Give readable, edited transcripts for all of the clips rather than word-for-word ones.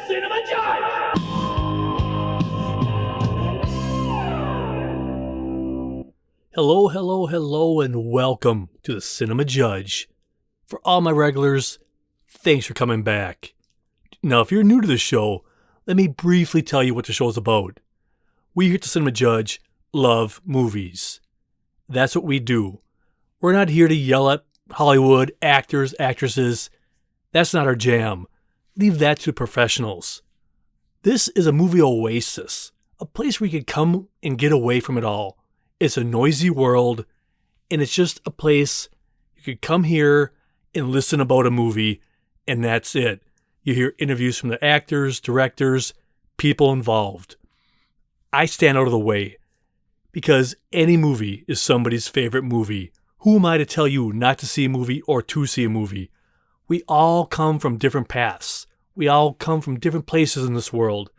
Cinema Judge! Hello, and welcome to the Cinema Judge. For all my regulars, thanks for coming back. Now, if you're new to the show, let me briefly tell you what the show is about. We here at the Cinema Judge love movies. That's what we do. We're not here to yell at Hollywood, actors, actresses. That's not our jam. Leave that to the professionals. This is a movie oasis, a place where you can come and get away from it all. It's a noisy world, and it's just a place you could come here and listen about a movie, and that's it. You hear interviews from the actors, directors, people involved. I stand out of the way because any movie is somebody's favorite movie. Who am I to tell you not to see a movie or to see a movie? We all come from different paths. We all come from different places in this world.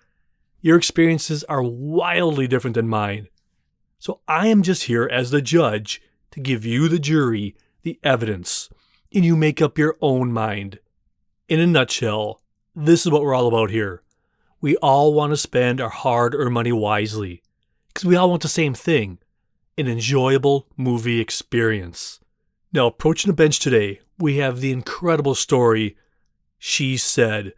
Your experiences are wildly different than mine. So I am just here as the judge to give you, the jury, the evidence, and you make up your own mind. In a nutshell, this is what we're all about here. We all want to spend our hard-earned money wisely, because we all want the same thing, an enjoyable movie experience. Now, approaching the bench today, we have the incredible story, She Said.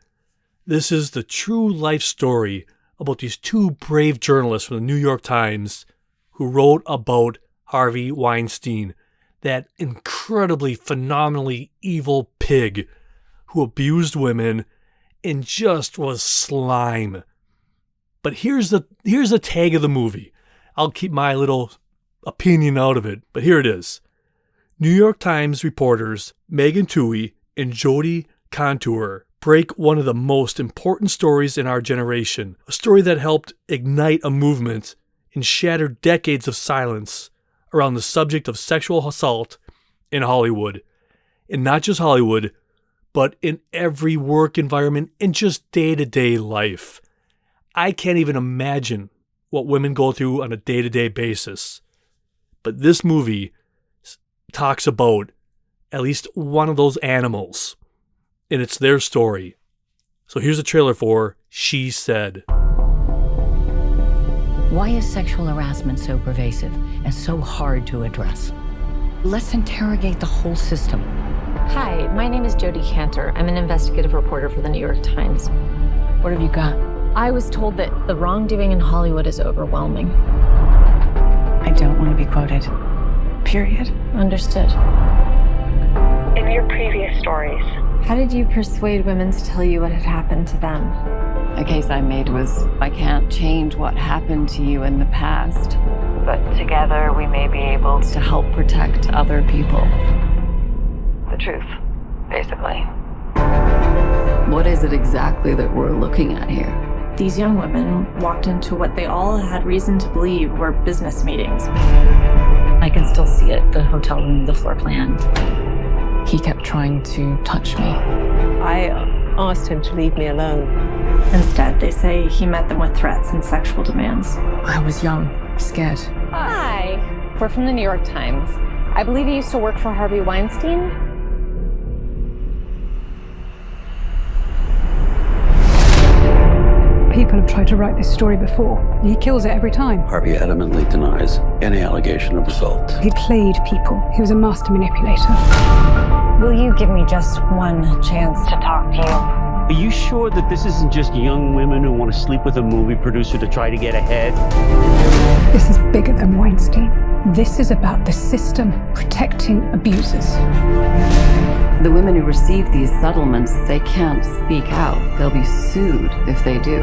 This is the true life story about these two brave journalists from the New York Times who wrote about Harvey Weinstein, that incredibly, phenomenally evil pig who abused women and just was slime. But here's the tag of the movie. I'll keep my little opinion out of it, but here it is. New York Times reporters Megan Twohey and Jodi Kantor break one of the most important stories in our generation, a story that helped ignite a movement and shatter decades of silence around the subject of sexual assault in Hollywood. And not just Hollywood, but in every work environment and just day-to-day life. I can't even imagine what women go through on a day-to-day basis. But this movie talks about at least one of those animals, and it's their story. So here's a trailer for She Said. Why is sexual harassment so pervasive and so hard to address? Let's interrogate the whole system. Hi, my name is Jodi Kantor. I'm an investigative reporter for the New York Times. What have you got? I was told that the wrongdoing in Hollywood is overwhelming. I don't want to be quoted. Period. Understood. In your previous stories, How did you persuade women to tell you what had happened to them? A case I made was, I can't change what happened to you in the past, but together we may be able to help protect other people. The truth, basically. What is it exactly that we're looking at here? These young women walked into what they all had reason to believe were business meetings. I can still see it, the hotel room, the floor plan. He kept trying to touch me. I asked him to leave me alone. Instead, they say he met them with threats and sexual demands. I was young, scared. Hi, we're from the New York Times. I believe you used to work for Harvey Weinstein. People have tried to write this story before. He kills it every time. Harvey adamantly denies any allegation of assault. He played people. He was a master manipulator. Will you give me just one chance to talk to you? Are you sure that this isn't just young women who want to sleep with a movie producer to try to get ahead? This is bigger than Weinstein. This is about the system protecting abusers. The women who receive these settlements, they can't speak out. They'll be sued if they do.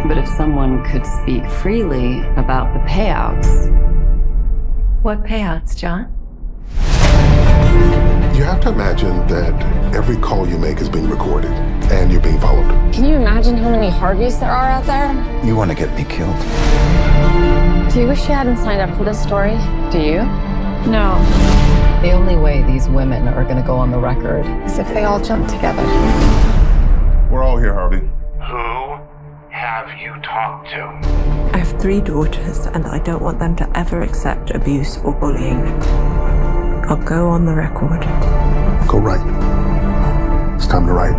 But if someone could speak freely about the payouts. What payouts, John? You have to imagine that every call you make is being recorded and you're being followed. Can you imagine how many Harveys there are out there? You want to get me killed? Do you wish you hadn't signed up for this story? Do you? No. The only way these women are going to go on the record As if they all jump together. We're all here, Harvey. Who have you talked to? I have 3 daughters, and I don't want them to ever accept abuse or bullying. I'll go on the record. Go write. It's time to write.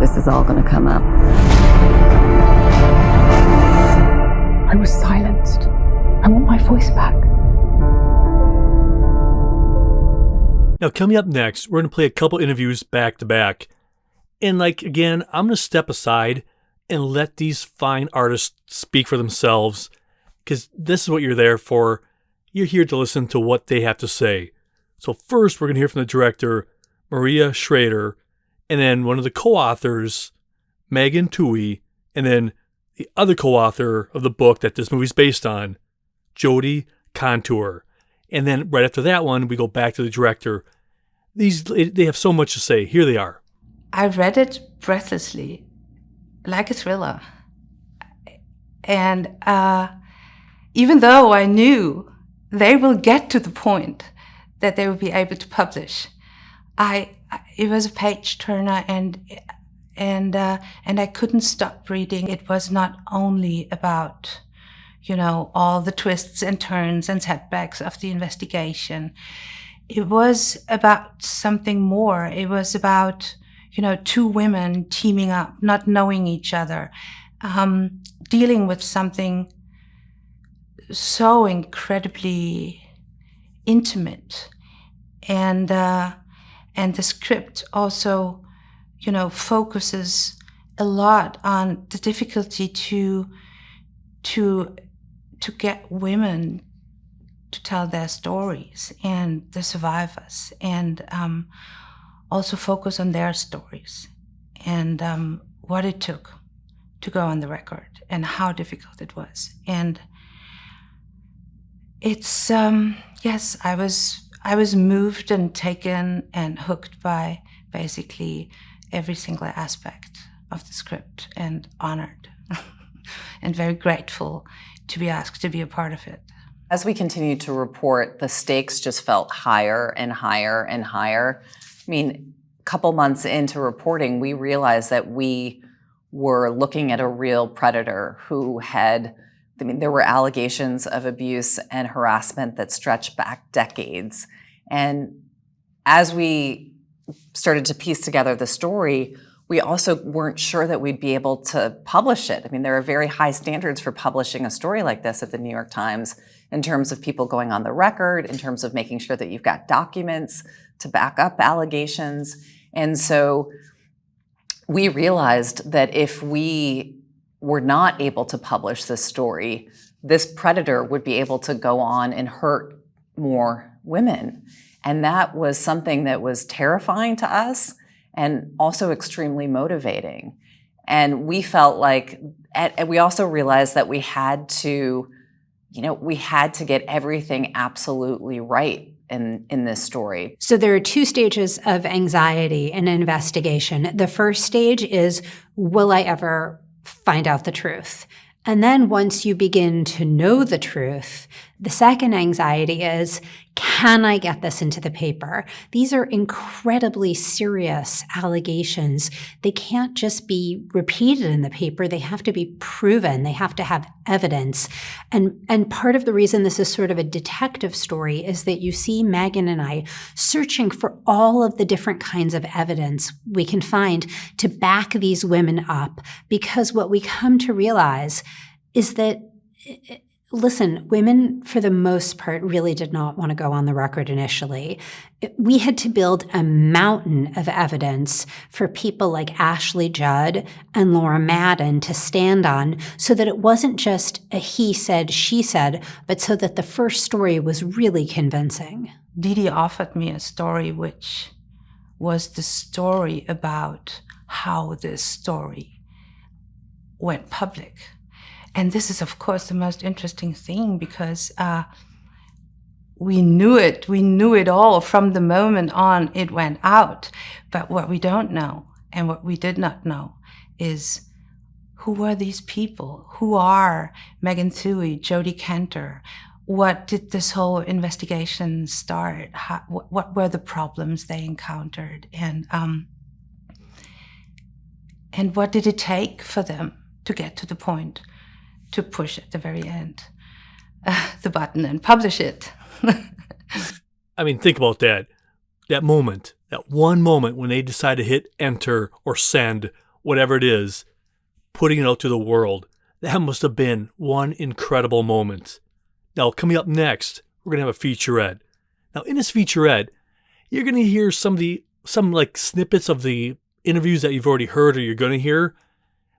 this is all going to come up. I was silenced. I want my voice back. Now, coming up next, we're going to play a couple interviews back to back. And again, I'm going to step aside and let these fine artists speak for themselves, because this is what you're there for. You're here to listen to what they have to say. So first, we're going to hear from the director, Maria Schrader, and then one of the co-authors, Megan Twohey, and then the other co-author of the book that this movie's based on, Jodi Kantor. And then right after that one, we go back to the director. They have so much to say. Here they are. I read it breathlessly, like a thriller. And even though I knew they will get to the point that they will be able to publish, it was a page turner, and I couldn't stop reading. It was not only about, all the twists and turns and setbacks of the investigation. It was about something more. It was about, two women teaming up, not knowing each other, dealing with something so incredibly intimate. And the script also, focuses a lot on the difficulty to get women to tell their stories, and the survivors, and also focus on their stories, and what it took to go on the record, and how difficult it was. And it's yes, I was moved and taken and hooked by basically every single aspect of the script, and honored and very grateful to be asked to be a part of it. As we continued to report, the stakes just felt higher and higher and higher. I mean, a couple months into reporting, we realized that we were looking at a real predator who there were allegations of abuse and harassment that stretched back decades. And as we started to piece together the story, we also weren't sure that we'd be able to publish it. I mean, there are very high standards for publishing a story like this at the New York Times, in terms of people going on the record, in terms of making sure that you've got documents to back up allegations. And so we realized that if we were not able to publish this story, this predator would be able to go on and hurt more women. And that was something that was terrifying to us, and also extremely motivating. And we felt like, and we also realized that we had to get everything absolutely right in this story. So there are two stages of anxiety in an investigation. The first stage is, will I ever find out the truth? And then once you begin to know the truth, the second anxiety is, can I get this into the paper? These are incredibly serious allegations. They can't just be repeated in the paper. They have to be proven. They have to have evidence. And part of the reason this is sort of a detective story is that you see Megan and I searching for all of the different kinds of evidence we can find to back these women up, because what we come to realize is that, listen, women, for the most part, really did not want to go on the record initially. We had to build a mountain of evidence for people like Ashley Judd and Laura Madden to stand on, so that it wasn't just a he said, she said, but so that the first story was really convincing. Didi offered me a story which was the story about how this story went public. And this is, of course, the most interesting thing, because we knew it all from the moment on it went out. But what we don't know, and what we did not know, is who were these people? Who are Megan Twohey, Jodi Kantor? What did this whole investigation start? What were the problems they encountered? And what did it take for them to get to the point to push at the very end the button and publish it? I mean, think about that. That moment, that one moment when they decide to hit enter or send, whatever it is, putting it out to the world. That must have been one incredible moment. Now, coming up next, we're going to have a featurette. Now, in this featurette, you're going to hear some snippets of the interviews that you've already heard or you're going to hear,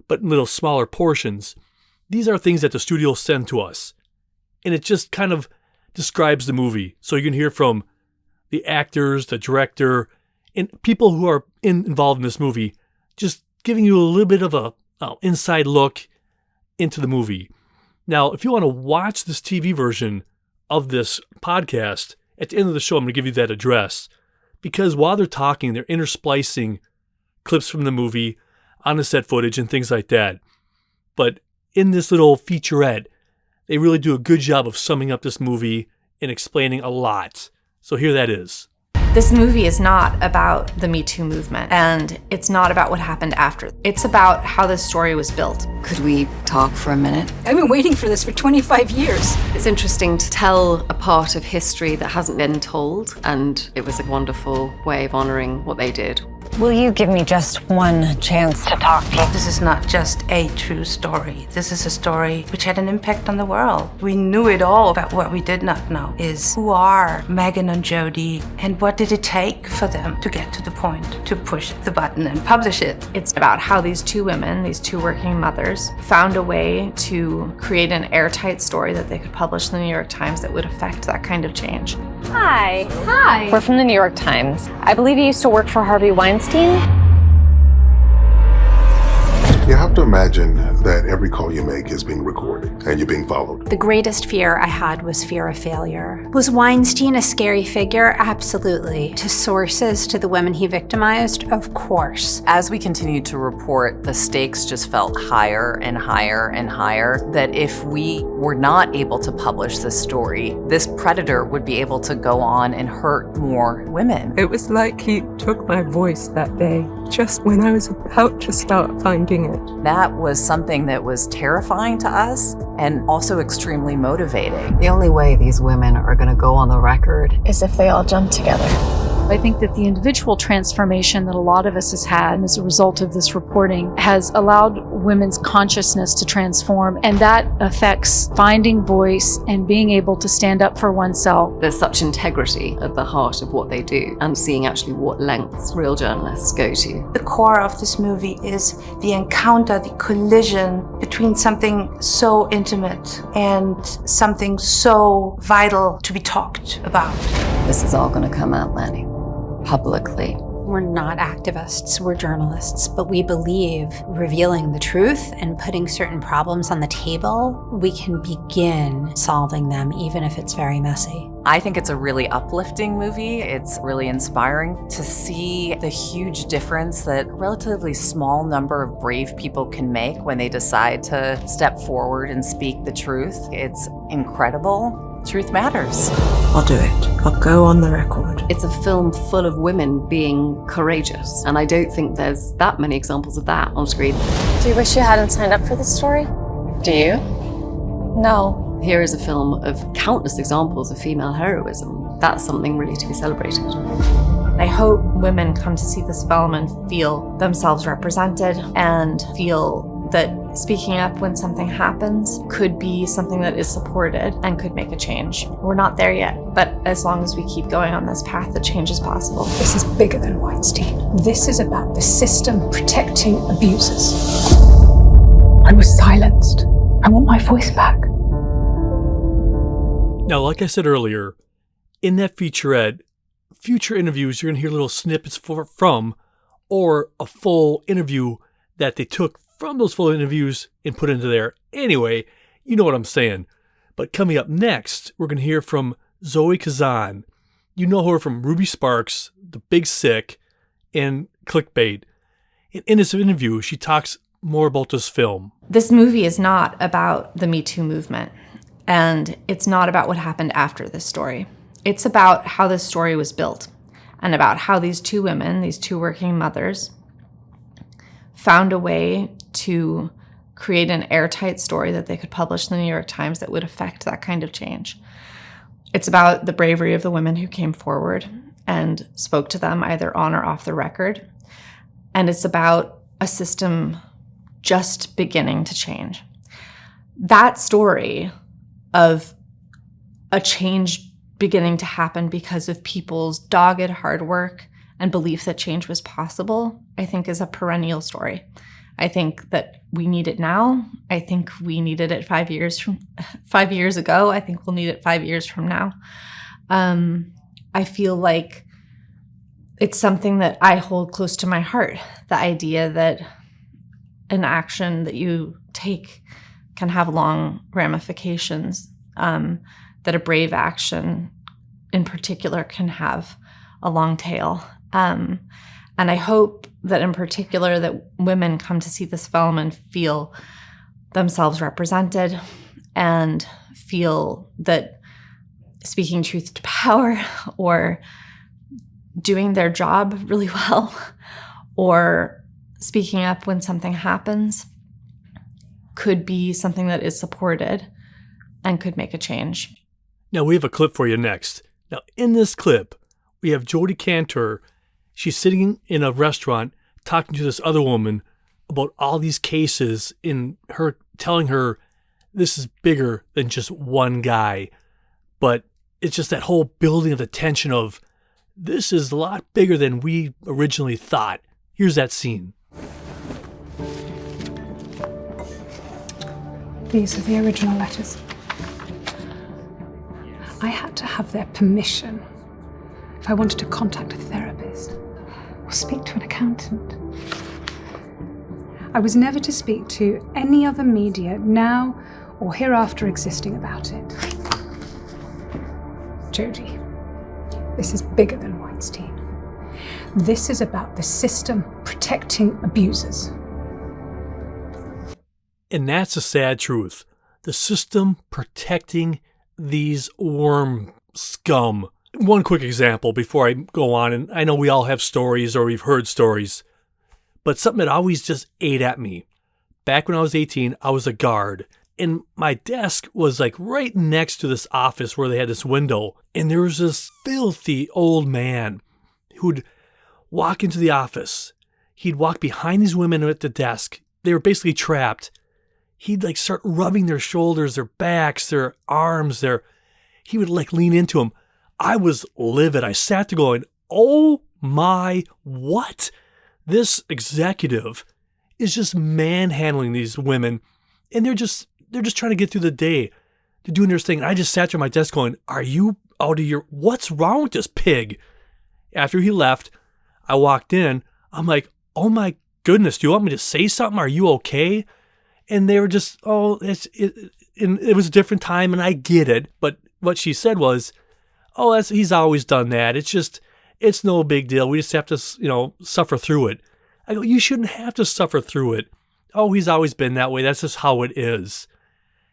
but in little smaller portions. These are things that the studio send to us. And it just kind of describes the movie. So you can hear from the actors, the director, and people who are involved in this movie, just giving you a little bit of a inside look into the movie. Now, if you want to watch this TV version of this podcast, at the end of the show, I'm going to give you that address. Because while they're talking, they're intersplicing clips from the movie on the set footage and things like that. But in this little featurette, they really do a good job of summing up this movie and explaining a lot. So here that is. This movie is not about the Me Too movement, and it's not about what happened after. It's about how this story was built. Could we talk for a minute? I've been waiting for this for 25 years. It's interesting to tell a part of history that hasn't been told, and it was a wonderful way of honoring what they did. Will you give me just one chance to talk to you? This is not just a true story. This is a story which had an impact on the world. We knew it all, but what we did not know is who are Megan and Jodi, and what did it take for them to get to the point to push the button and publish it. It's about how these two women, these two working mothers, found a way to create an airtight story that they could publish in the New York Times that would affect that kind of change. Hi. Hi. We're from the New York Times. I believe you used to work for Harvey Weinstein. You have to imagine that every call you make is being recorded and you're being followed. The greatest fear I had was fear of failure. Was Weinstein a scary figure? Absolutely. To sources, to the women he victimized? Of course. As we continued to report, the stakes just felt higher and higher and higher, that if we were not able to publish this story, this predator would be able to go on and hurt more women. It was like he took my voice that day, just when I was about to start finding it. That was something that was terrifying to us and also extremely motivating. The only way these women are going to go on the record Is if they all jump together. I think that the individual transformation that a lot of us has had as a result of this reporting has allowed women's consciousness to transform, and that affects finding voice and being able to stand up for oneself. There's such integrity at the heart of what they do, and seeing actually what lengths real journalists go to. The core of this movie is the encounter, the collision between something so intimate and something so vital to be talked about. This is all going to come out, Lanny, publicly. We're not activists, we're journalists, but we believe revealing the truth and putting certain problems on the table, we can begin solving them, even if it's very messy. I think it's a really uplifting movie. It's really inspiring to see the huge difference that a relatively small number of brave people can make when they decide to step forward and speak the truth. It's incredible. Truth matters. I'll do it. I'll go on the record. It's a film full of women being courageous, and I don't think there's that many examples of that on screen. Do you wish you hadn't signed up for this story? Do you? No. Here is a film of countless examples of female heroism. That's something really to be celebrated. I hope women come to see this film and feel themselves represented and feel that speaking up when something happens could be something that is supported and could make a change. We're not there yet, but as long as we keep going on this path, the change is possible. This is bigger than Weinstein. This is about the system protecting abusers. I was silenced. I want my voice back. Now, like I said earlier, in that featurette, future interviews, you're going to hear little snippets from, or a full interview that they took from those full interviews and put into there. Anyway, you know what I'm saying. But coming up next, we're going to hear from Zoe Kazan. You know her from Ruby Sparks, The Big Sick, and Clickbait. In this interview, she talks more about this film. This movie is not about the Me Too movement, and it's not about what happened after this story. It's about how this story was built, and about how these two women, these two working mothers, found a way to create an airtight story that they could publish in the New York Times that would affect that kind of change. It's about the bravery of the women who came forward and spoke to them either on or off the record. And it's about a system just beginning to change. That story of a change beginning to happen because of people's dogged hard work and belief that change was possible, I think is a perennial story. I think that we need it now. I think we needed it 5 years ago. I think we'll need it 5 years from now. I feel like it's something that I hold close to my heart. The idea that an action that you take can have long ramifications, that a brave action in particular can have a long tail. And I hope that in particular that women come to see this film and feel themselves represented and feel that speaking truth to power or doing their job really well or speaking up when something happens could be something that is supported and could make a change. Now, we have a clip for you next. Now, in this clip, we have Jodi Kantor. She's sitting in a restaurant talking to this other woman about all these cases, in her telling her this is bigger than just one guy. But it's just that whole building of the tension of this is a lot bigger than we originally thought. Here's that scene. These are the original letters. I had to have their permission if I wanted to contact a therapist or speak to an accountant. I was never to speak to any other media now or hereafter existing about it. Jodi, this is bigger than Weinstein. This is about the system protecting abusers. And that's the sad truth. The system protecting these worm scum. One quick example before I go on, and I know we all have stories or we've heard stories, but something that always just ate at me. Back when I was 18, I was a guard, and my desk was like right next to this office where they had this window, and there was this filthy old man who'd walk into the office. He'd walk behind these women at the desk. They were basically trapped. He'd like start rubbing their shoulders, their backs, their arms, he would like lean into them. I was livid. I sat there going, oh my, what? This executive is just manhandling these women, and they're just trying to get through the day. They're doing their thing. And I just sat there at my desk going, are you out of your, what's wrong with this pig? After he left, I walked in. I'm like, oh my goodness, do you want me to say something? Are you okay? And they were just, it was a different time, and I get it. But what she said was, oh, he's always done that. It's no big deal. We just have to, suffer through it. I go, you shouldn't have to suffer through it. Oh, he's always been that way. That's just how it is.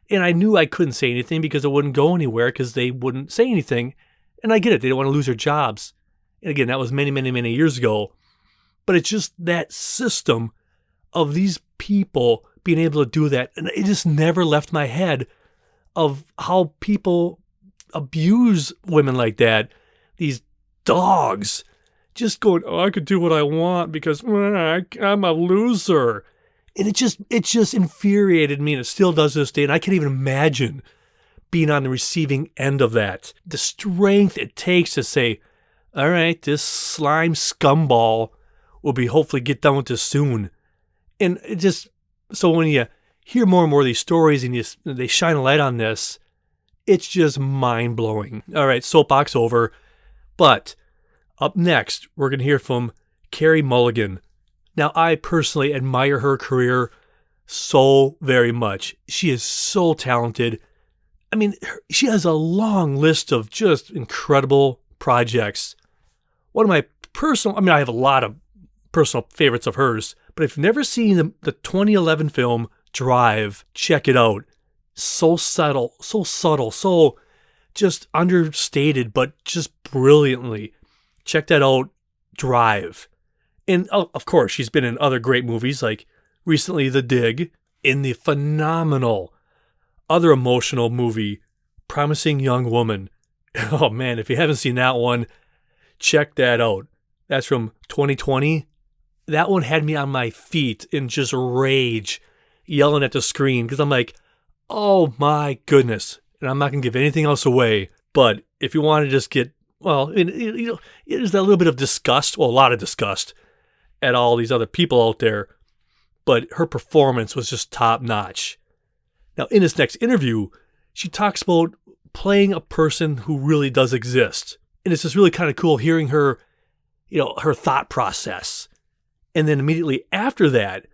And I knew I couldn't say anything because it wouldn't go anywhere because they wouldn't say anything. And I get it. They don't want to lose their jobs. And again, that was many, many, many years ago. But it's just that system of these people being able to do that. And it just never left my head of how people abuse women like that. These dogs just going, oh, I could do what I want because I'm a loser. And it just infuriated me, and it still does to this day. And I can't even imagine being on the receiving end of that. The strength it takes to say, all right, this slime scumball will be hopefully get done with this soon. And it just, so when you hear more and more of these stories and they shine a light on this, it's just mind-blowing. All right, soapbox over. But up next, we're going to hear from Carey Mulligan. Now, I personally admire her career so very much. She is so talented. I mean, she has a long list of just incredible projects. One of my I have a lot of personal favorites of hers, but if you've never seen the 2011 film Drive, check it out. So subtle, so just understated, but just brilliantly. Check that out, Drive. And of course, she's been in other great movies, like recently The Dig, in the phenomenal other emotional movie, Promising Young Woman. Oh man, if you haven't seen that one, check that out. That's from 2020. that one had me on my feet in just rage, yelling at the screen, because I'm like, oh my goodness. And I'm not going to give anything else away. But if you want to just get, well, there's that little bit of disgust, well, a lot of disgust at all these other people out there. But her performance was just top notch. Now, in this next interview, she talks about playing a person who really does exist. And it's just really kind of cool hearing her, her thought process. And then immediately after that,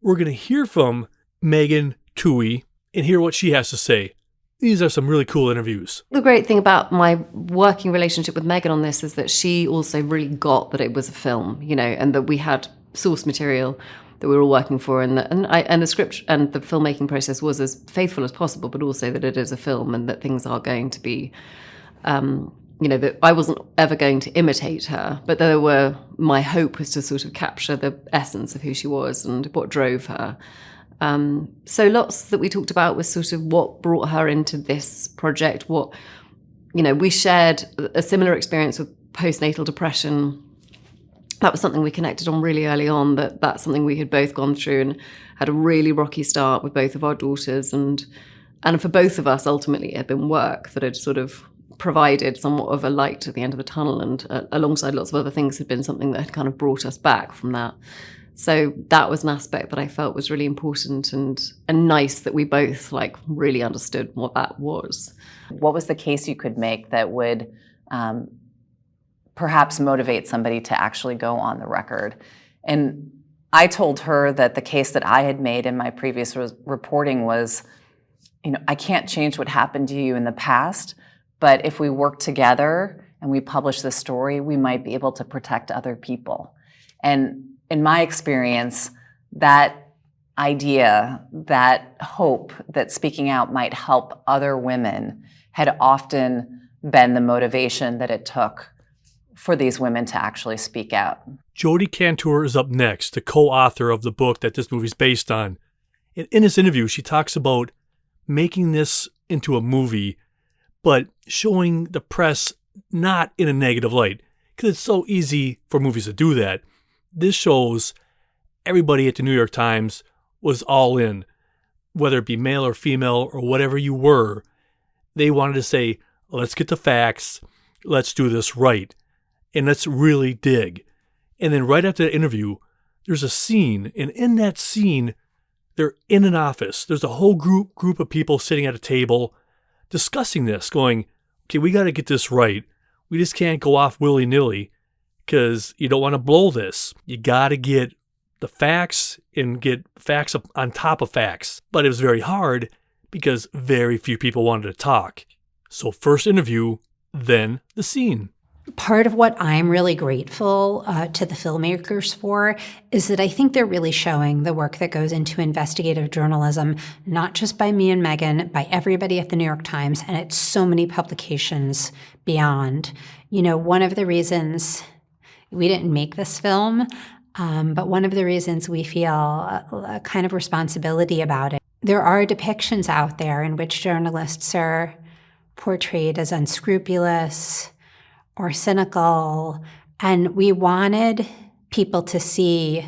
we're going to hear from Megan Twohey and hear what she has to say. These are some really cool interviews. The great thing about my working relationship with Megan on this is that she also really got that it was a film, and that we had source material that we were all working for, and the script and the filmmaking process was as faithful as possible, but also that it is a film and that things are going to be, that I wasn't ever going to imitate her, but my hope was to sort of capture the essence of who she was and what drove her. So lots that we talked about was sort of what brought her into this project, we shared a similar experience with postnatal depression. That was something we connected on really early on, that's something we had both gone through and had a really rocky start with both of our daughters. And for both of us, ultimately, it had been work that had sort of provided somewhat of a light at the end of the tunnel, and alongside lots of other things had been something that had kind of brought us back from that. So that was an aspect that I felt was really important and nice that we both really understood what that was. What was the case you could make that would perhaps motivate somebody to actually go on the record? And I told her that the case that I had made in my previous reporting was, I can't change what happened to you in the past, but if we work together and we publish this story, we might be able to protect other people. And in my experience, that idea, that hope that speaking out might help other women had often been the motivation that it took for these women to actually speak out. Jodi Kantor is up next, the co-author of the book that this movie's based on. And in this interview, she talks about making this into a movie, but showing the press not in a negative light, because it's so easy for movies to do that. This shows everybody at the New York Times was all in, whether it be male or female or whatever you were. They wanted to say, let's get the facts, let's do this right, and let's really dig. And then right after the interview, there's a scene, and in that scene, they're in an office. There's a whole group of people sitting at a table discussing this, going, okay, we got to get this right. We just can't go off willy-nilly because you don't want to blow this. You got to get the facts and get facts up on top of facts. But it was very hard because very few people wanted to talk. So first interview, then the scene. Part of what I'm really grateful to the filmmakers for is that I think they're really showing the work that goes into investigative journalism, not just by me and Megan, by everybody at the New York Times, and at so many publications beyond. One of the reasons we didn't make this film, but one of the reasons we feel a kind of responsibility about it, there are depictions out there in which journalists are portrayed as unscrupulous or cynical, and we wanted people to see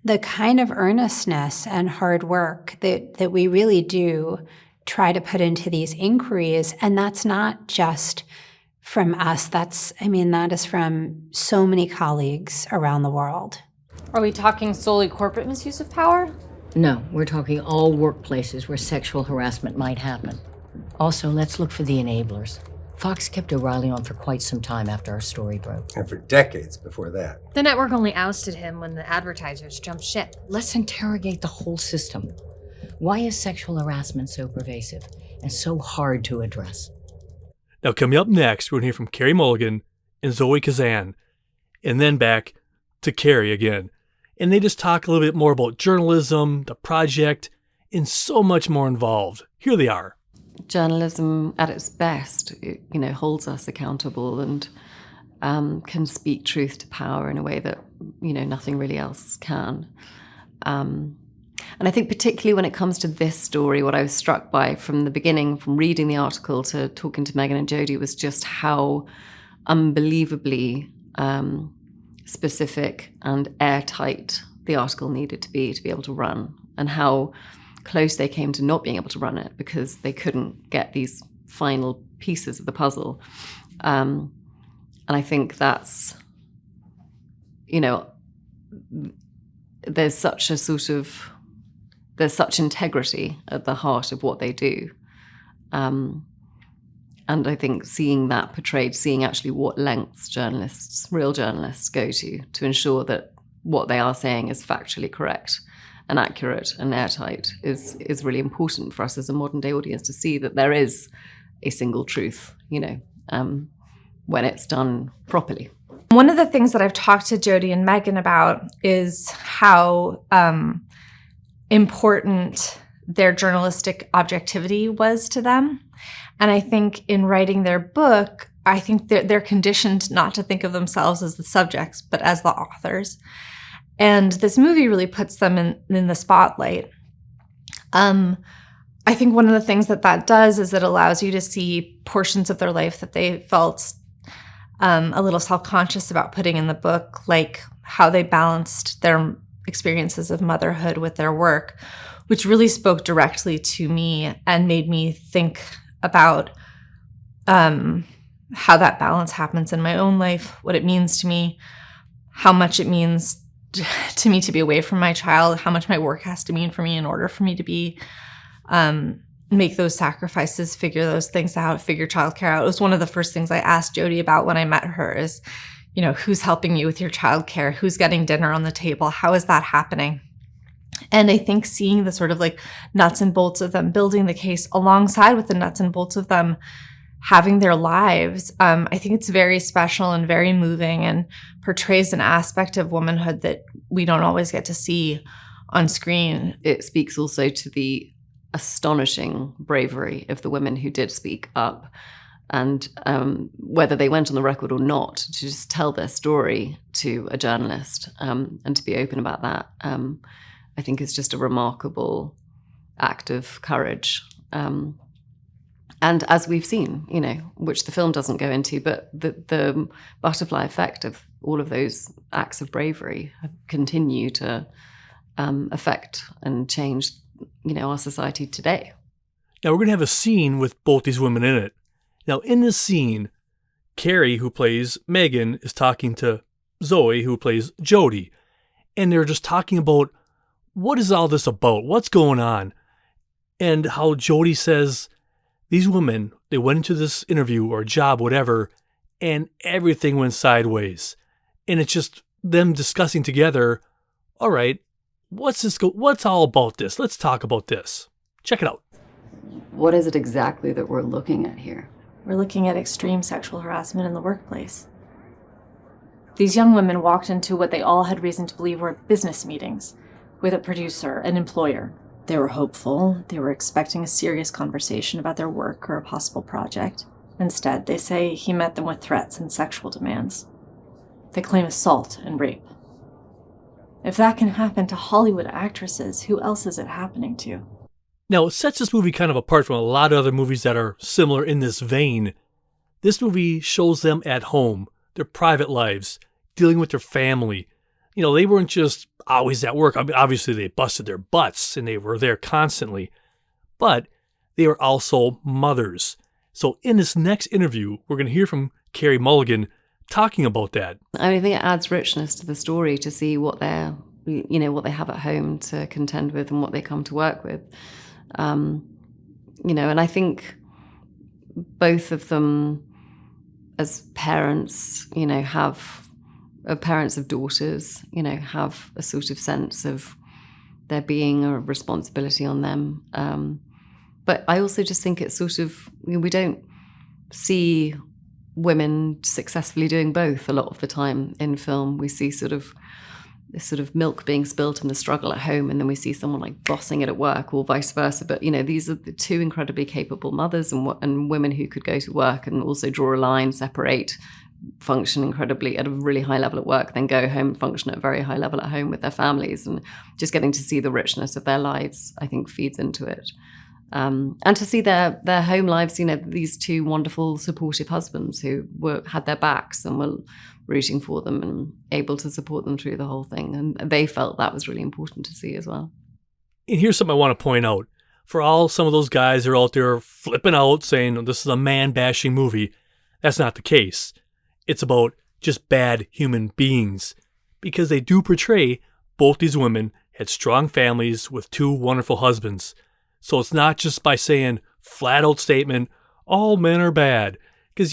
the kind of earnestness and hard work that we really do try to put into these inquiries. And that's not just from us, that is from so many colleagues around the world. Are we talking solely corporate misuse of power? No, we're talking all workplaces where sexual harassment might happen. Also, let's look for the enablers. Fox kept O'Reilly on for quite some time after our story broke. And for decades before that. The network only ousted him when the advertisers jumped ship. Let's interrogate the whole system. Why is sexual harassment so pervasive and so hard to address? Now, coming up next, we're going to hear from Carey Mulligan and Zoe Kazan, and then back to Carey again. And they just talk a little bit more about journalism, the project, and so much more involved. Here they are. Journalism at its best, holds us accountable and can speak truth to power in a way that, nothing really else can. And I think particularly when it comes to this story, what I was struck by from the beginning, from reading the article to talking to Megan and Jodi, was just how unbelievably specific and airtight the article needed to be able to run, and how close they came to not being able to run it because they couldn't get these final pieces of the puzzle. And I think that's, there's such integrity at the heart of what they do. And I think seeing that portrayed, seeing actually what lengths real journalists go to ensure that what they are saying is factually correct and accurate and airtight is really important for us as a modern day audience to see that there is a single truth, when it's done properly. One of the things that I've talked to Jodi and Megan about is how important their journalistic objectivity was to them. And I think in writing their book, I think they're conditioned not to think of themselves as the subjects, but as the authors. And this movie really puts them in the spotlight. I think one of the things that does is it allows you to see portions of their life that they felt a little self-conscious about putting in the book, like how they balanced their experiences of motherhood with their work, which really spoke directly to me and made me think about how that balance happens in my own life, what it means to me, how much it means to me to be away from my child, how much my work has to mean for me in order for me to be make those sacrifices, figure those things out, figure childcare out. It was one of the first things I asked Jodi about when I met her is, who's helping you with your childcare? Who's getting dinner on the table? How is that happening? And I think seeing the sort of like nuts and bolts of them building the case alongside with the nuts and bolts of them having their lives, I think it's very special and very moving and portrays an aspect of womanhood that we don't always get to see on screen. It speaks also to the astonishing bravery of the women who did speak up, and whether they went on the record or not, to just tell their story to a journalist and to be open about that, I think is just a remarkable act of courage. And as we've seen, which the film doesn't go into, but the butterfly effect of all of those acts of bravery continue to affect and change, our society today. Now, we're going to have a scene with both these women in it. Now, in this scene, Carey, who plays Megan, is talking to Zoe, who plays Jodi. And they're just talking about, what is all this about? What's going on? And how Jodi says, these women, they went into this interview or job, whatever, and everything went sideways. And it's just them discussing together, all right, what's all about this? Let's talk about this. Check it out. What is it exactly that we're looking at here? We're looking at extreme sexual harassment in the workplace. These young women walked into what they all had reason to believe were business meetings with a producer, an employer. They were hopeful. They were expecting a serious conversation about their work or a possible project. Instead, they say he met them with threats and sexual demands. They claim assault and rape. If that can happen to Hollywood actresses, who else is it happening to? Now, it sets this movie kind of apart from a lot of other movies that are similar in this vein. This movie shows them at home, their private lives, dealing with their family. They weren't just always at work. I mean, obviously, they busted their butts and they were there constantly. But they were also mothers. So in this next interview, we're going to hear from Carey Mulligan talking about that. I think it adds richness to the story to see what what they have at home to contend with and what they come to work with. And I think both of them as parents, have parents of daughters, have a sort of sense of there being a responsibility on them. But I also just think it's sort of, we don't see women successfully doing both a lot of the time in film. We see this sort of milk being spilt in the struggle at home, and then we see someone like bossing it at work, or vice versa. But these are the two incredibly capable mothers and women who could go to work and also draw a line, separate, function incredibly at a really high level at work, then go home and function at a very high level at home with their families. And just getting to see the richness of their lives, I think, feeds into it. And to see their home lives, these two wonderful, supportive husbands who had their backs and were rooting for them and able to support them through the whole thing. And they felt that was really important to see as well. And here's something I want to point out. For some of those guys who are out there flipping out saying this is a man-bashing movie, that's not the case. It's about just bad human beings, because they do portray both these women had strong families with two wonderful husbands. So it's not just by saying flat-out statement, all men are bad. Because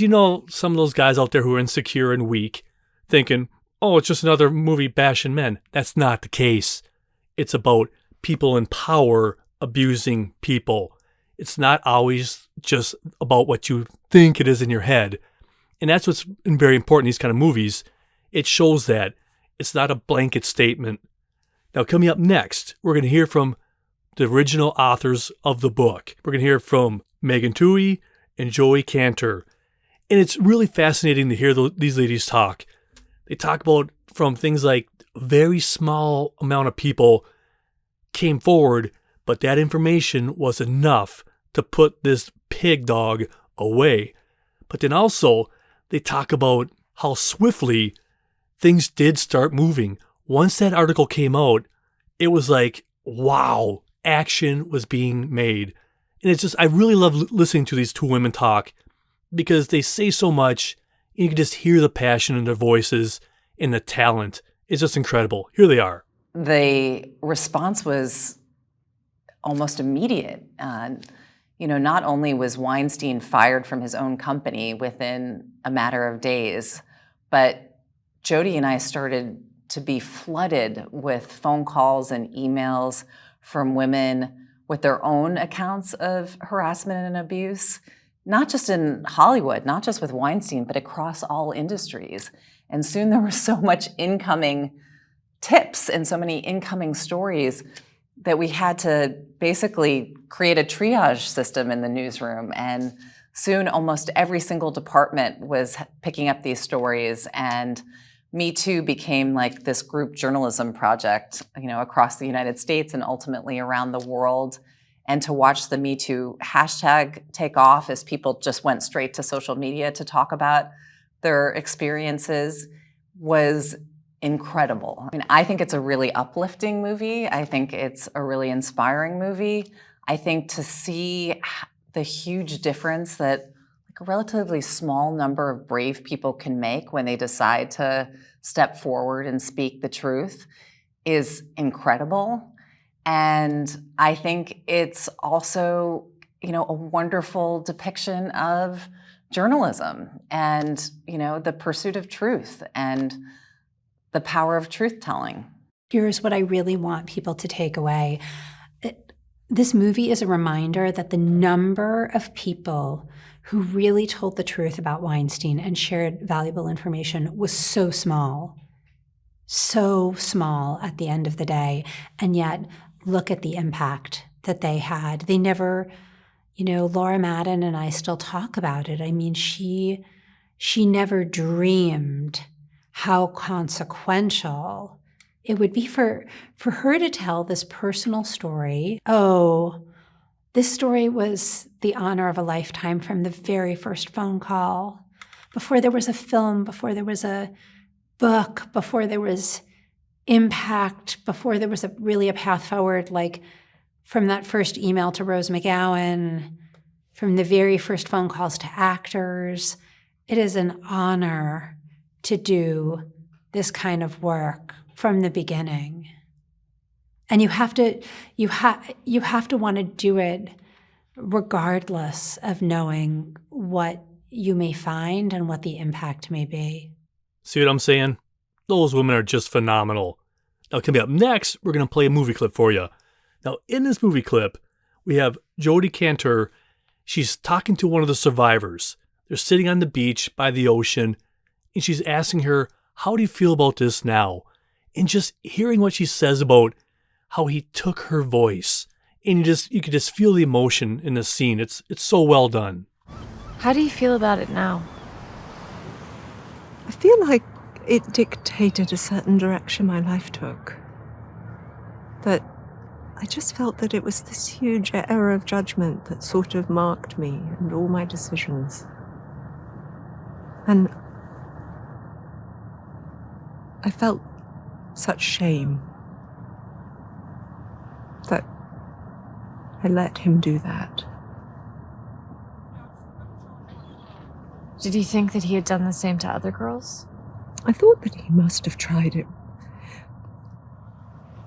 some of those guys out there who are insecure and weak, thinking, oh, it's just another movie bashing men. That's not the case. It's about people in power abusing people. It's not always just about what you think it is in your head. And that's what's very important in these kind of movies. It shows that it's not a blanket statement. Now, coming up next, we're going to hear from the original authors of the book. We're going to hear from Megan Twohey and Joey Kantor. And it's really fascinating to hear these ladies talk. They talk about from things like a very small amount of people came forward, but that information was enough to put this pig dog away. But then also, they talk about how swiftly things did start moving. Once that article came out, it was like, wow, action was being made. And it's just, I really love listening to these two women talk because they say so much. And you can just hear the passion in their voices and the talent. It's just incredible. Here they are. The response was almost immediate. Not only was Weinstein fired from his own company within a matter of days, but Jodi and I started to be flooded with phone calls and emails from women with their own accounts of harassment and abuse, not just in Hollywood, not just with Weinstein, but across all industries. And soon there was so much incoming tips and so many incoming stories that we had to basically create a triage system in the newsroom. And soon almost every single department was picking up these stories. And Me Too became like this group journalism project, across the United States and ultimately around the world. And to watch the Me Too hashtag take off as people just went straight to social media to talk about their experiences was incredible. I think it's a really uplifting movie. I think it's a really inspiring movie. I think to see the huge difference that a relatively small number of brave people can make when they decide to step forward and speak the truth is incredible. And I think it's also, a wonderful depiction of journalism and, the pursuit of truth and the power of truth-telling. Here's what I really want people to take away. This movie is a reminder that the number of people who really told the truth about Weinstein and shared valuable information was so small at the end of the day. And yet, look at the impact that they had. They never, Laura Madden and I still talk about it. she never dreamed how consequential it would be for her to tell this personal story. Oh, this story was the honor of a lifetime from the very first phone call. Before there was a film, before there was a book, before there was impact, before there was really a path forward, like from that first email to Rose McGowan, from the very first phone calls to actors. It is an honor to do this kind of work from the beginning. And you have to want to do it regardless of knowing what you may find and what the impact may be. See what I'm saying? Those women are just phenomenal. Now, coming up next, we're going to play a movie clip for you. Now, in this movie clip, we have Jodi Kantor. She's talking to one of the survivors. They're sitting on the beach by the ocean, and she's asking her, how do you feel about this now? And just hearing what she says about how he took her voice. And you could just feel the emotion in the scene. It's so well done. How do you feel about it now? I feel like it dictated a certain direction my life took. That I just felt that it was this huge error of judgment that sort of marked me and all my decisions. And I felt such shame that I let him do that. Did you think that he had done the same to other girls? I thought that he must have tried it.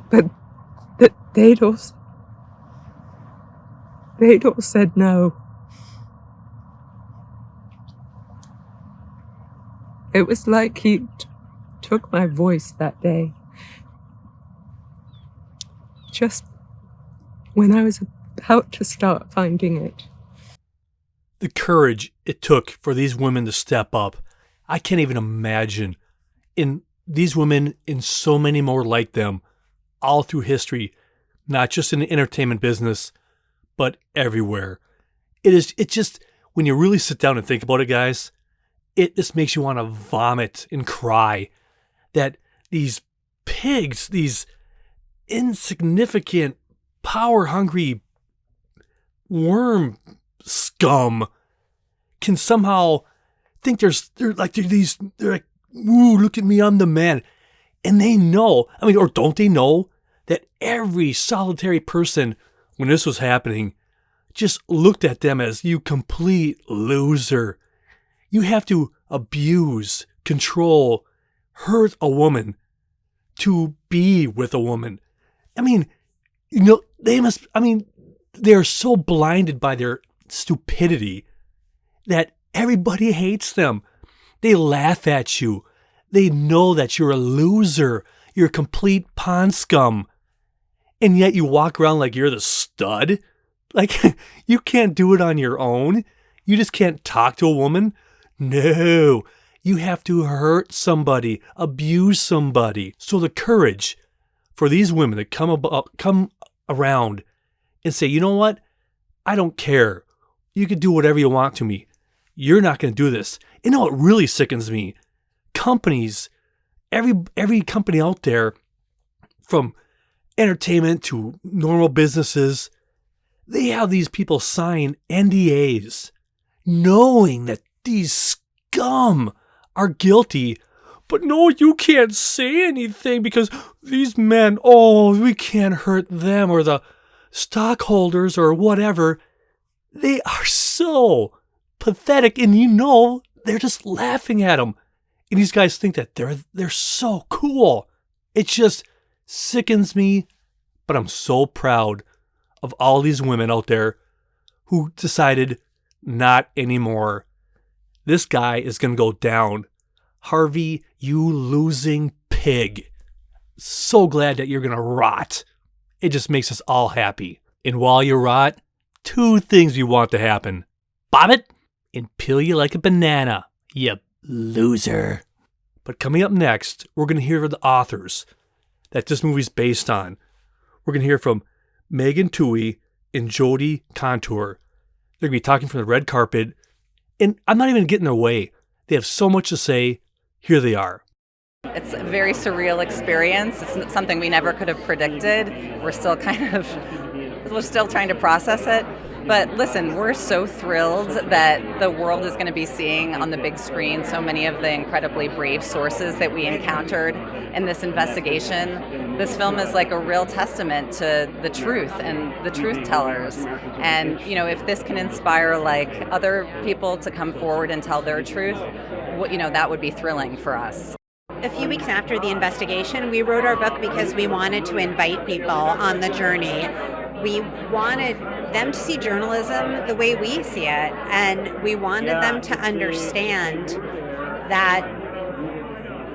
But that they'd all said no. It was like he took my voice that day. Just when I was about to start finding it. The courage it took for these women to step up, I can't even imagine. In these women and so many more like them, all through history, not just in the entertainment business, but everywhere. It just, when you really sit down and think about it, guys, it just makes you want to vomit and cry that these pigs, these insignificant, power-hungry worm scum can somehow think they're like, ooh, look at me, I'm the man. And they know, or don't they know that every solitary person, when this was happening, just looked at them as, you complete loser. You have to abuse, control, hurt a woman to be with a woman. They are so blinded by their stupidity that everybody hates them. They laugh at you. They know that you're a loser. You're a complete pond scum. And yet you walk around like you're the stud. Like, you can't do it on your own. You just can't talk to a woman. No, you have to hurt somebody, abuse somebody. So the courage for these women to come around and say, you know what? I don't care. You can do whatever you want to me. You're not going to do this. You know what really sickens me? Companies, every company out there, from entertainment to normal businesses, they have these people sign NDAs knowing that these scum are guilty. But no, you can't say anything because these men, we can't hurt them, or the stockholders or whatever. They are so pathetic, and they're just laughing at them. And these guys think that they're so cool. It just sickens me, but I'm so proud of all these women out there who decided not anymore. This guy is going to go down. Harvey, you losing pig. So glad that you're going to rot. It just makes us all happy. And while you rot, 2 things we want to happen. Bob it and peel you like a banana, you loser. But coming up next, we're going to hear from the authors that this movie's based on. We're going to hear from Megan Twohey and Jodi Kantor. They're going to be talking from the red carpet. And I'm not even getting their way. They have so much to say. Here they are. It's a very surreal experience. It's something we never could have predicted. We're still trying to process it. But listen, we're so thrilled that the world is going to be seeing on the big screen so many of the incredibly brave sources that we encountered in this investigation. This film is like a real testament to the truth and the truth tellers. And, if this can inspire other people to come forward and tell their truth, that would be thrilling for us. A few weeks after the investigation, we wrote our book because we wanted to invite people on the journey. We wanted them to see journalism the way we see it, and we wanted them to understand that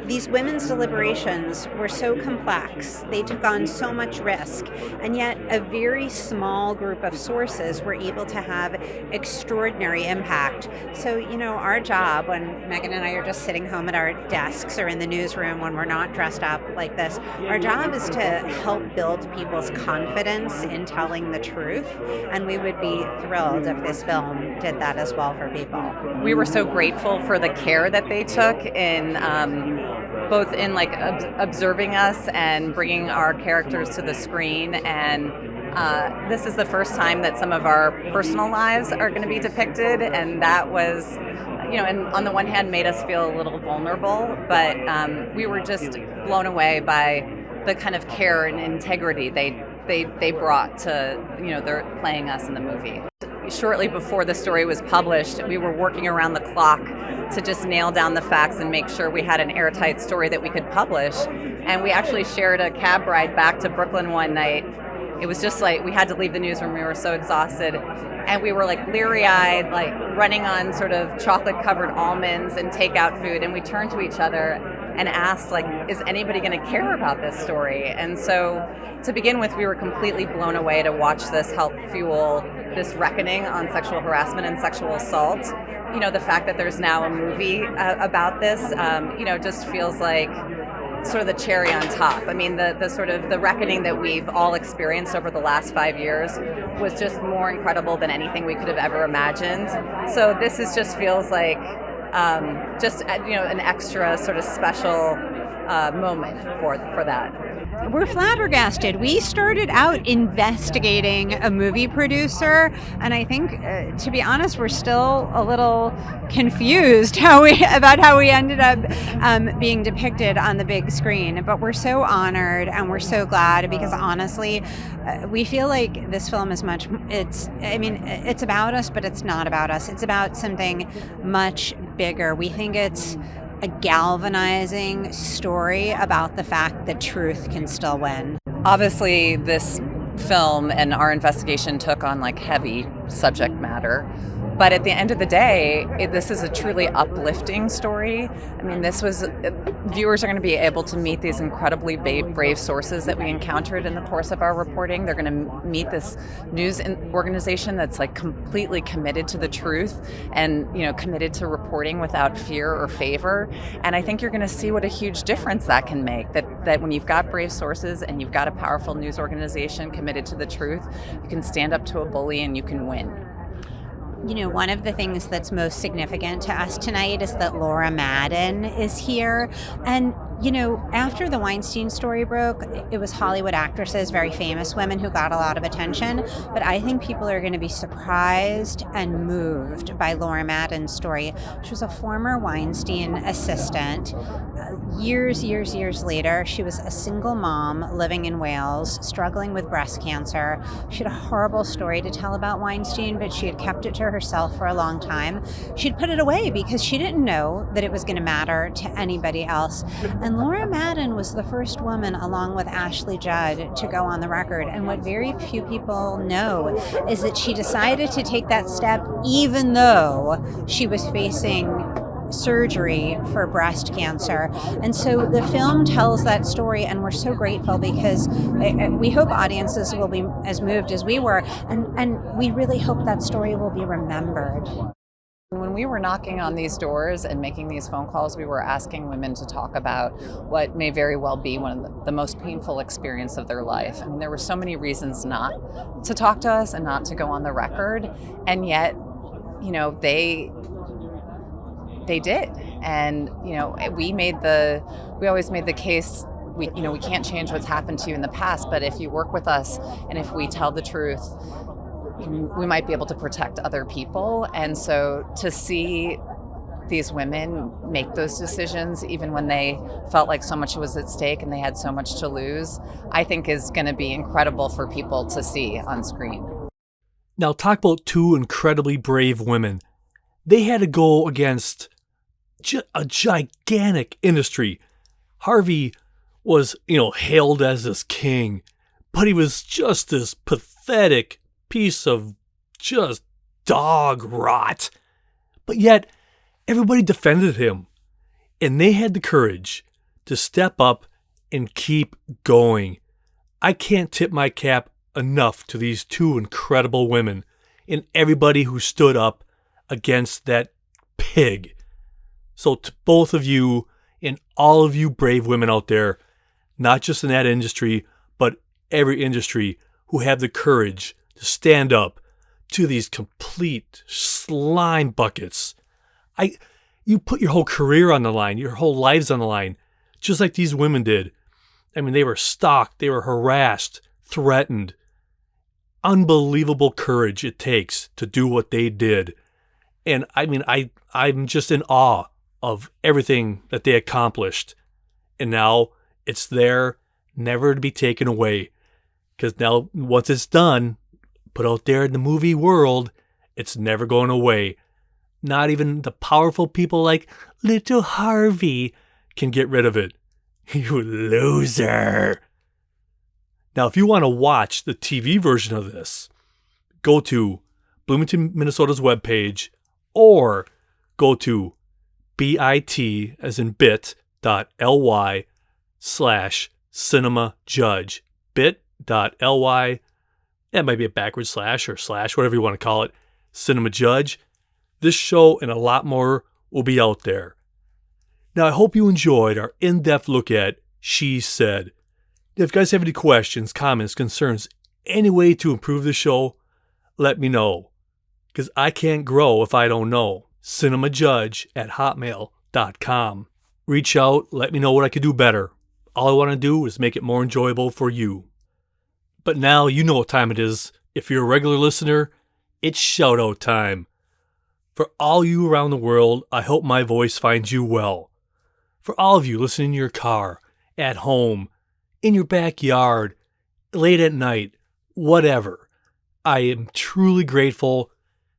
these women's deliberations were so complex. They took on so much risk, and yet a very small group of sources were able to have extraordinary impact. So, our job, when Megan and I are just sitting home at our desks or in the newsroom when we're not dressed up like this, our job is to help build people's confidence in telling the truth, and we would be thrilled if this film did that as well for people. We were so grateful for the care that they took in both in like observing us and bringing our characters to the screen. And this is the first time that some of our personal lives are going to be depicted, and that was, you know, and on the one hand made us feel a little vulnerable, but we were just blown away by the kind of care and integrity they brought to, you know, they're playing us in the movie. Shortly before the story was published, we were working around the clock to just nail down the facts and make sure we had an airtight story that we could publish. And we actually shared a cab ride back to Brooklyn one night. It was just like we had to leave the newsroom. We were so exhausted. And we were like leery-eyed, like running on sort of chocolate-covered almonds and takeout food. And we turned to each other and asked, like, is anybody going to care about this story? And so to begin with, we were completely blown away to watch this help fuel this reckoning on sexual harassment and sexual assault. You know, the fact that there's now a movie about this, you know, just feels like sort of the cherry on top. I mean, the sort of the reckoning that we've all experienced over the last 5 years was just more incredible than anything we could have ever imagined. So this is just feels like just, you know, an extra sort of special moment for that. We're flabbergasted. We started out investigating a movie producer, and I think, to be honest, we're still a little confused about how we ended up being depicted on the big screen. But we're so honored and we're so glad, because honestly, we feel like this film is it's about us, but it's not about us. It's about something much bigger. We think it's a galvanizing story about the fact that truth can still win. Obviously, this film and our investigation took on like heavy subject matter. But at the end of the day, this is a truly uplifting story. I mean, viewers are going to be able to meet these incredibly brave sources that we encountered in the course of our reporting. They're going to meet this news organization that's like completely committed to the truth and, you know, committed to reporting without fear or favor. And I think you're going to see what a huge difference that can make, that when you've got brave sources and you've got a powerful news organization committed to the truth, you can stand up to a bully and you can win. You know, one of the things that's most significant to us tonight is that Laura Madden is here. And, you know, after the Weinstein story broke, it was Hollywood actresses, very famous women, who got a lot of attention. But I think people are going to be surprised and moved by Laura Madden's story. She was a former Weinstein assistant. Years later, she was a single mom living in Wales, struggling with breast cancer. She had a horrible story to tell about Weinstein, but she had kept it to herself for a long time. She'd put it away because she didn't know that it was going to matter to anybody else. And Laura Madden was the first woman, along with Ashley Judd, to go on the record. And what very few people know is that she decided to take that step even though she was facing surgery for breast cancer. And so the film tells that story, and we're so grateful because we hope audiences will be as moved as we were, and we really hope that story will be remembered. When we were knocking on these doors and making these phone calls, we were asking women to talk about what may very well be one of the most painful experience of their life. I mean, there were so many reasons not to talk to us and not to go on the record, and yet, you know, they did. And, you know, we always made the case, we can't change what's happened to you in the past, but if you work with us and if we tell the truth, we might be able to protect other people. And so to see these women make those decisions, even when they felt like so much was at stake and they had so much to lose, I think is going to be incredible for people to see on screen. Now talk about two incredibly brave women. They had to go against a gigantic industry. Harvey was, you know, hailed as this king, but he was just this pathetic piece of just dog rot. But yet, everybody defended him, and they had the courage to step up and keep going. I can't tip my cap enough to these two incredible women and everybody who stood up against that pig. So to both of you and all of you brave women out there, not just in that industry, but every industry, who have the courage to stand up to these complete slime buckets. You put your whole career on the line, your whole lives on the line, just like these women did. I mean, they were stalked, they were harassed, threatened. Unbelievable courage it takes to do what they did. And I mean, I'm just in awe of everything that they accomplished. And now it's there, never to be taken away. Because now, once it's done, put out there in the movie world, it's never going away. Not even the powerful people like little Harvey can get rid of it. You loser. Now, if you want to watch the TV version of this, go to Bloomington, Minnesota's webpage, or go to bit, as in bit.ly/cinemajudge. bit.ly, that might be a backward slash or slash, whatever you want to call it, Cinema Judge. This show and a lot more will be out there. Now, I hope you enjoyed our in-depth look at She Said. If you guys have any questions, comments, concerns, any way to improve the show, let me know. Because I can't grow if I don't know. cinemajudge@hotmail.com. Reach out, let me know what I could do better. All I want to do is make it more enjoyable for you. But now you know what time it is. If you're a regular listener, it's shout-out time. For all you around the world, I hope my voice finds you well. For all of you listening in your car, at home, in your backyard, late at night, whatever, I am truly grateful.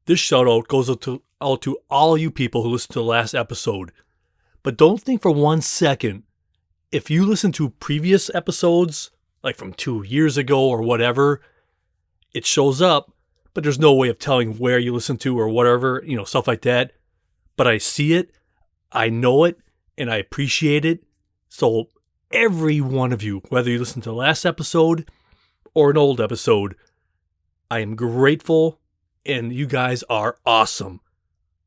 This shout-out goes out to all you people who listened to the last episode. But don't think for 1 second, if you listen to previous episodes, like from 2 years ago or whatever, it shows up, but there's no way of telling where you listen to or whatever, stuff like that. But I see it, I know it, and I appreciate it. So every one of you, whether you listen to the last episode or an old episode, I am grateful, and you guys are awesome.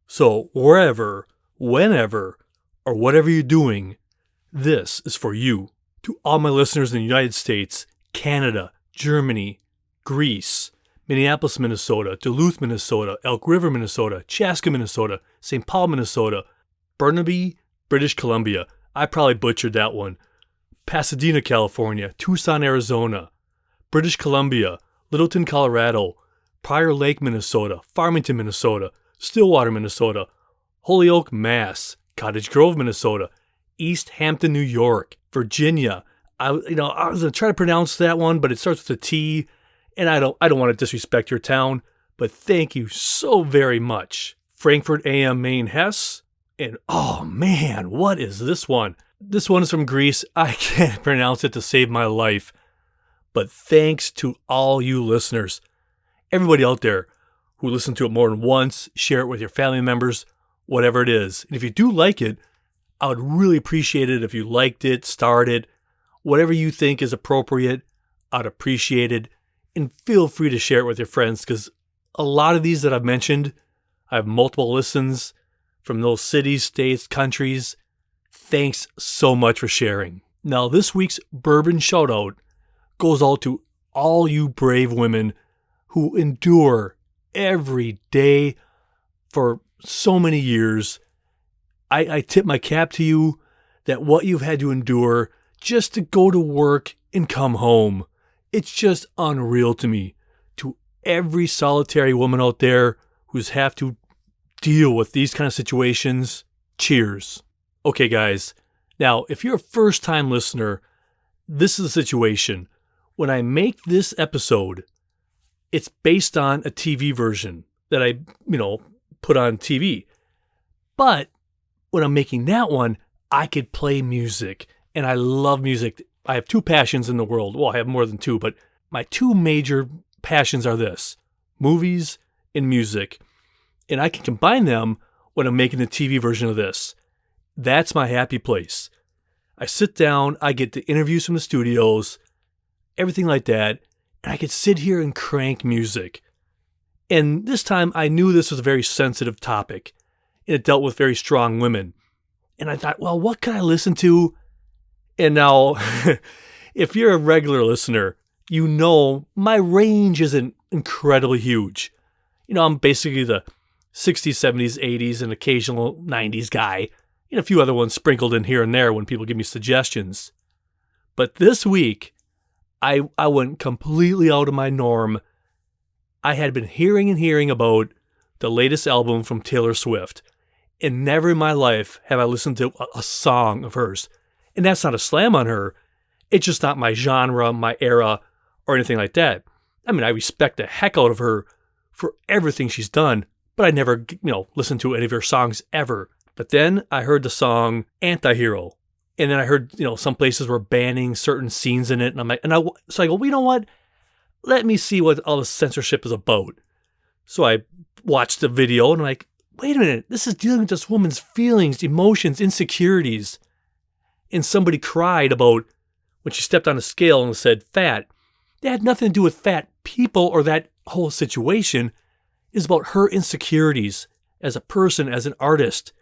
So wherever, whenever, or whatever you're doing, this is for you. To all my listeners in the United States, Canada, Germany, Greece, Minneapolis, Minnesota, Duluth, Minnesota, Elk River, Minnesota, Chaska, Minnesota, St. Paul, Minnesota, Burnaby, British Columbia. I probably butchered that one. Pasadena, California, Tucson, Arizona, British Columbia, Littleton, Colorado, Prior Lake, Minnesota, Farmington, Minnesota, Stillwater, Minnesota, Holyoke, Mass, Cottage Grove, Minnesota, East Hampton, New York, Virginia. I was going to try to pronounce that one, but it starts with a T, and I don't want to disrespect your town, but thank you so very much. Frankfurt AM Main Hesse, and oh man, what is this one? This one is from Greece. I can't pronounce it to save my life, but thanks to all you listeners. Everybody out there who listen to it more than once, share it with your family members, whatever it is. And if you do like it, I would really appreciate it if you liked it, starred it, whatever you think is appropriate, I'd appreciate it. And feel free to share it with your friends, because a lot of these that I've mentioned, I have multiple listens from those cities, states, countries. Thanks so much for sharing. Now, this week's bourbon shout-out goes out to all you brave women who endure every day for so many years. I tip my cap to you that what you've had to endure just to go to work and come home. It's just unreal to me. To every solitary woman out there who's have to deal with these kind of situations, cheers. Okay, guys. Now, if you're a first-time listener, this is the situation. When I make this episode, it's based on a TV version that I, put on TV. But when I'm making that one, I could play music, and I love music. I have two passions in the world. Well, I have more than two, but my two major passions are this: movies and music. And I can combine them when I'm making the TV version of this. That's my happy place. I sit down, I get the interviews from the studios, everything like that, and I could sit here and crank music. And this time I knew this was a very sensitive topic, and it dealt with very strong women. And I thought, well, what can I listen to? And now, if you're a regular listener, you know my range isn't incredibly huge. I'm basically the 60s, 70s, 80s, and occasional 90s guy. and a few other ones sprinkled in here and there when people give me suggestions. But this week, I went completely out of my norm. I had been hearing about the latest album from Taylor Swift, and never in my life have I listened to a song of hers. And that's not a slam on her. It's just not my genre, my era, or anything like that. I mean, I respect the heck out of her for everything she's done, but I never, listened to any of her songs ever. But then I heard the song Antihero. And then I heard, some places were banning certain scenes in it. And I'm like, so I go, well, you know what? Let me see what all the censorship is about. So I watched the video and I'm like, wait a minute. This is dealing with this woman's feelings, emotions, insecurities. And somebody cried about when she stepped on a scale and said fat. That had nothing to do with fat people or that whole situation. It's about her insecurities as a person, as an artist.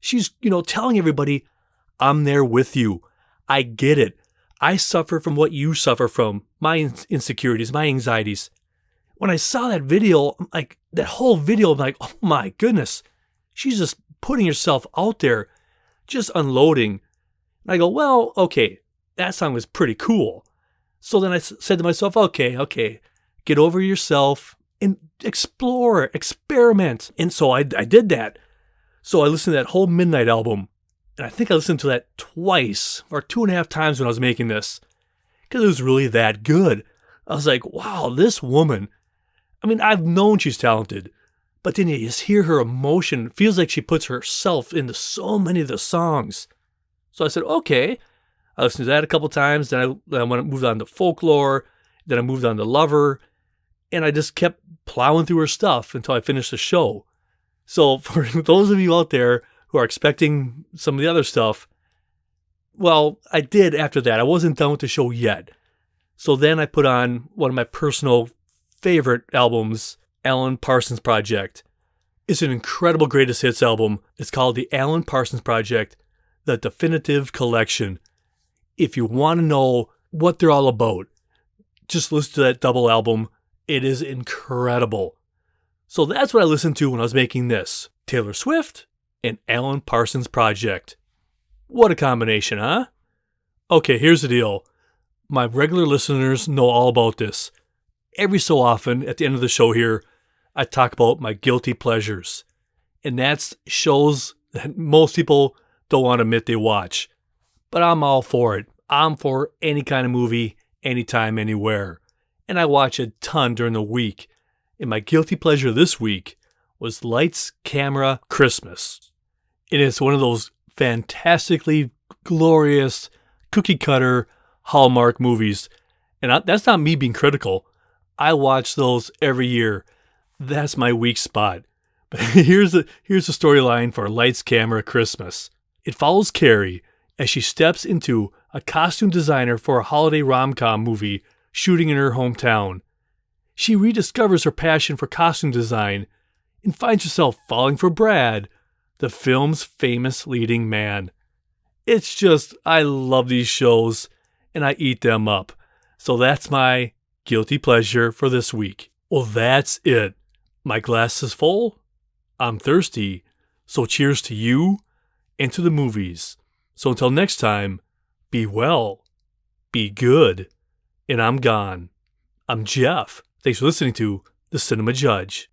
She's, telling everybody, I'm there with you. I get it. I suffer from what you suffer from. My insecurities, my anxieties. When I saw that video, that whole video, I'm like, oh my goodness. She's just putting herself out there, just unloading. And I go, well, okay, that song was pretty cool. So then I said to myself, okay, get over yourself and explore, experiment. And so I did that. So I listened to that whole Midnight album. And I think I listened to that twice or 2.5 times when I was making this. Because it was really that good. I was like, wow, this woman. I mean, I've known she's talented. But then you just hear her emotion. It feels like she puts herself into so many of the songs. So I said, okay. I listened to that a couple times. Then I moved on to Folklore. Then I moved on to Lover. And I just kept plowing through her stuff until I finished the show. So for those of you out there who are expecting some of the other stuff, well, I did after that. I wasn't done with the show yet. So then I put on one of my personal favorite albums, Alan Parsons Project. It's an incredible greatest hits album. It's called the Alan Parsons Project, the Definitive Collection. If you want to know what they're all about, just listen to that double album. It is incredible. So that's what I listened to when I was making this. Taylor Swift and Alan Parsons Project. What a combination, huh? Okay, here's the deal. My regular listeners know all about this. Every so often, at the end of the show here, I talk about my guilty pleasures. And that's shows that most people don't want to admit they watch. But I'm all for it. I'm for any kind of movie, anytime, anywhere. And I watch a ton during the week. And my guilty pleasure this week was Lights, Camera, Christmas. And it's one of those fantastically glorious, cookie-cutter Hallmark movies. And that's not me being critical. I watch those every year. That's my weak spot. But here's the storyline for Lights, Camera, Christmas. It follows Carey as she steps into a costume designer for a holiday rom-com movie shooting in her hometown. She rediscovers her passion for costume design and finds herself falling for Brad, the film's famous leading man. It's just, I love these shows and I eat them up. So that's my guilty pleasure for this week. Well, that's it. My glass is full. I'm thirsty. So cheers to you and to the movies. So until next time, be well, be good, and I'm gone. I'm Jeff. Thanks for listening to The Cinema Judge.